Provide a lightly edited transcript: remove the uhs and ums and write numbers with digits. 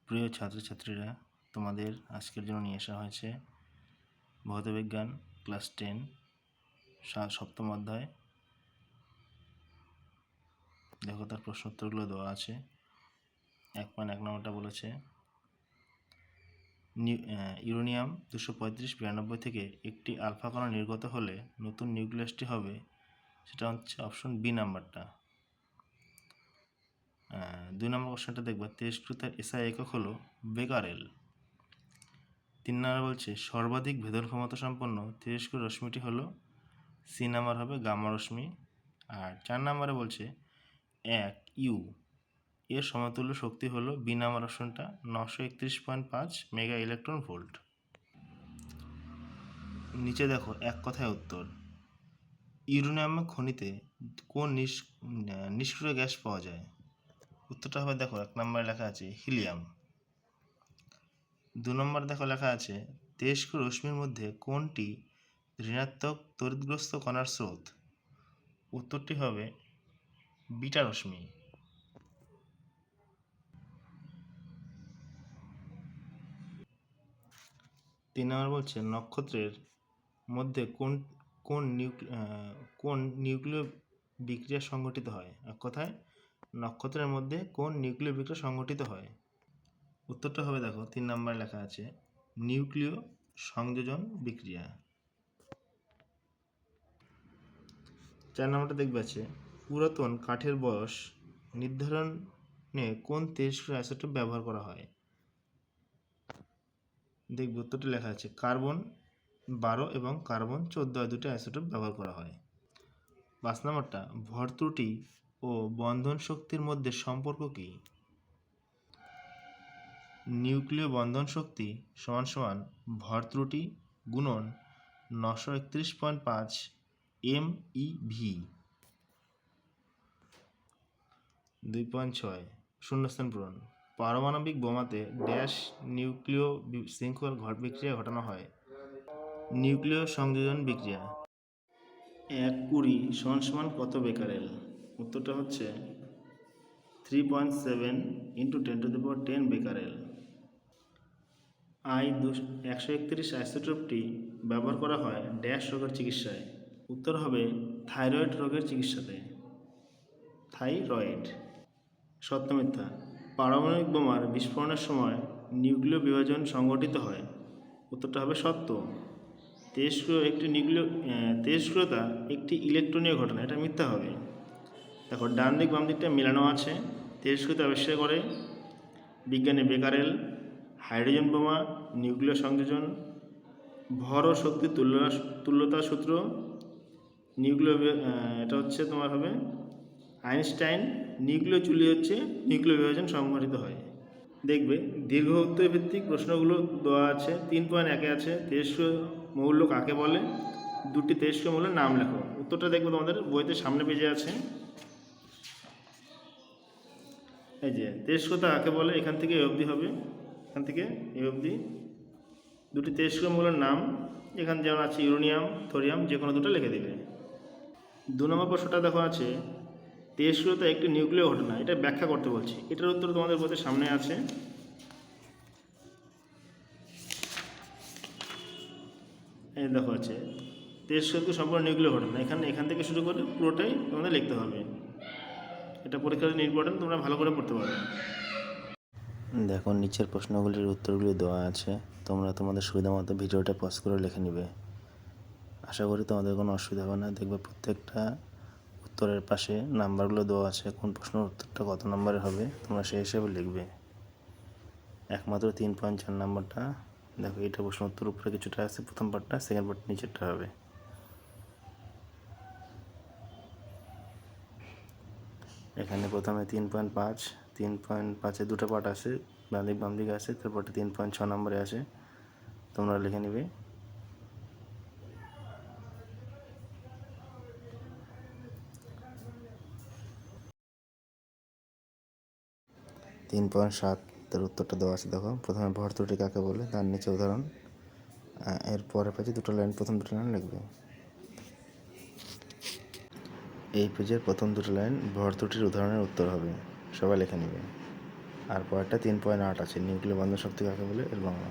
প্রিয় ছাত্রছাত্রীরা, তোমাদের আজকের জন্য নিয়ে আসা হয়েছে ভৌতবিজ্ঞান ক্লাস 10 সপ্তম অধ্যায়। দেখো, তার প্রশ্ন উত্তরগুলো দেওয়া আছে। 1.1 নম্বরটা বলেছে ইউরেনিয়াম 235-92 থেকে একটি আলফা কণা নির্গত হলে নতুন নিউক্লিয়াসটি হবে, সেটা হচ্ছে অপশন বি নাম্বারটা। 2 নম্বর কোশ্চেনটা দেখবা, তেজস্ক্রিয়তার এসআই একক হলো বেকারেল। 3 নম্বর বলছে সর্বাধিক ভেদন ক্ষমতা সম্পন্ন তেজস্ক্রিয় রশ্মিটি হলো, সি নাম্বার হবে গামা রশ্মি। আর 4 নম্বরে বলছে 1 ইউ এর সমতুল্য শক্তি হলো, বি নাম্বার অপশনটা 931.5 মেগা ইলেকট্রন ভোল্ট। নিচে দেখো এক কথায় উত্তর। ইউরেনিয়াম খনিতে কোন নিষ্ক্রিয় গ্যাস পাওয়া যায়? উত্তরটা হবে, দেখো 1 নম্বরে লেখা আছে হিলিয়াম। 2 নম্বর দেখো লেখা আছে তেজস্ক্রিয় রশ্মির মধ্যে কোনটি ঋণাত্মক তড়িৎগ্রস্ত কণার স্রোত? উত্তরটি হবে বিটা রশ্মি। 3 নম্বর বলছে নক্ষত্রের মধ্যে কোন নিউক্লিয় বিক্রিয়া সংঘটিত হয়? এক কথায় নক্ষত্রের মধ্যে কোন নিউক্লিয় বিক্রিয়া সংঘটিত হয়? উত্তরটা হবে, দেখো 3 নম্বরে লেখা আছে নিউক্লিয় সংযোজন বিক্রিয়া। 4 নম্বরটা দেখবে আছে পুরাতন কাঠের বয়স নির্ধারণে কোন তেজস্ক্রিয় আইসোটোপ ব্যবহার করা হয়? দেখবে উত্তরটি লেখা আছে কার্বন 12 এবং কার্বন 14 দুটি আইসোটোপ ব্যবহার করা হয়। 5 নম্বরটা ভর ত্রুটি ও বন্ধন শক্তির মধ্যে সম্পর্ক কি? নিউক্লিয় বন্ধন শক্তি সমান সমান ভর ত্রুটি গুণন 931.5 MeV। 2.6 শূন্যস্থান পূরণ। পারমাণবিক বোমাতে ড্যাশ নিউক্লিয় শৃঙ্খল বিক্রিয়া ঘটানো হয়? নিউক্লিয় সংযোজন বিক্রিয়া। 1 কুড়ি সমান কত বেকারেল? উত্তরটা হচ্ছে 3.7 × 10⁻10 বেকারেল। 131 আইসোটোপটি ব্যবহার করা হয় ড্যাশ রোগের চিকিৎসায়? উত্তর হবে থাইরয়েড রোগের চিকিৎসাতে। থাইরয়েড। সত্য মিথ্যা? পারমাণবিক বোমার বিস্ফোরণের সময় নিউক্লিয় বিভাজন সংঘটিত হয়? উত্তরটা হবে সত্য। তেজস্ক্রিয়তা একটি ইলেকট্রনীয় ঘটনা, এটা মিথ্যা হবে। দেখো ডান দিক বাম দিকটা মেলানো আছে। তেজস্ক্রিয়তা আবিষ্কার করে বিজ্ঞানী বেকারেল। হাইড্রোজেন বোমা নিউক্লিয় সংযোজন। ভর ও শক্তির তুল্যতা সূত্র নিউক্লিয়, এটা হচ্ছে তোমার হবে আইনস্টাইন। নিউক্লিয় চুল্লি হচ্ছে নিউক্লিয় বিভাজন সংঘটিত হয়। দেখবে দীর্ঘ উত্তর ভিত্তিক প্রশ্নগুলো দেওয়া আছে। 3.1 আছে তেজস্ক্রিয় মৌল কাকে বলে? 2টি তেজস্ক্রিয় মৌলের নাম লেখো। উত্তরটা দেখবে তোমাদের বইতে সামনে পেজে আছে। এই যে তেজস্ক্রিয়তা কাকে বলে, এখান থেকে এই অবধি হবে, এখান থেকে এই অবধি 2টি তেজস্ক্রিয় মৌলের নাম। এখানে যেমন আছে ইউরেনিয়াম, থোরিয়াম, যে কোনো দুটো লিখে দেবে। 2 নম্বর প্রশ্নটা দেখো আছে তেজস্ক্রিয়তা একটি নিউক্লিয় ঘটনা, এটা ব্যাখ্যা করতে বলছি। এটার উত্তর তোমাদের বইতে সামনে আছে। এই দেখো আছে তেজস্ক্রিয়তা সম্পূর্ণ নিউক্লিয় ঘটনা। এখান থেকে শুরু করে পুরোটাই তোমাদের লিখতে হবে। এটা পরীক্ষার জন্য ইম্পর্টেন্ট, তোমরা ভালো করে পড়তে পারবে। দেখো নিচের প্রশ্নগুলির উত্তরগুলি দেওয়া আছে, তোমরা তোমাদের সুবিধা মতো ভিডিওটা পজ করে লিখে নিবে। আশা করি তোমাদের কোনো অসুবিধা হবে না। দেখবে প্রত্যেকটা উত্তরের পাশে নাম্বারগুলো দেওয়া আছে, কোন প্রশ্নের উত্তরটা কত নম্বরের হবে তোমরা সেই হিসেবে লিখবে। একমাত্র 3.4 নম্বরটা দেখো, এটা প্রশ্ন উত্তর উপরে কিছুটা আছে, প্রথম পার্টটা, সেকেন্ড পার্ট নিচেরটা হবে। এখানে প্রথমে 3.5, 3.5-এ দুটো পার্ট আছে, বাম দিকে আছে, তারপরটা 3.6 নম্বরে আছে, তোমরা লিখে নিবে। 3.7 তার উত্তরটা দেওয়া আছে। দেখো প্রথমে ভর ত্রুটি কাকে বলে, তার নিচে উদাহরণ, এর পরের পেজে দুটো লাইন, প্রথম দুটো লাইন লিখবে। এই পেজের প্রথম দুটো লাইন ভর ত্রুটির উদাহরণের উত্তর হবে, সবাই লিখে নেবে। আর পরেরটা 3.8 আছে। নিউক্লিয় বন্ধন শক্তি কাকে বলে, এর বাংলা।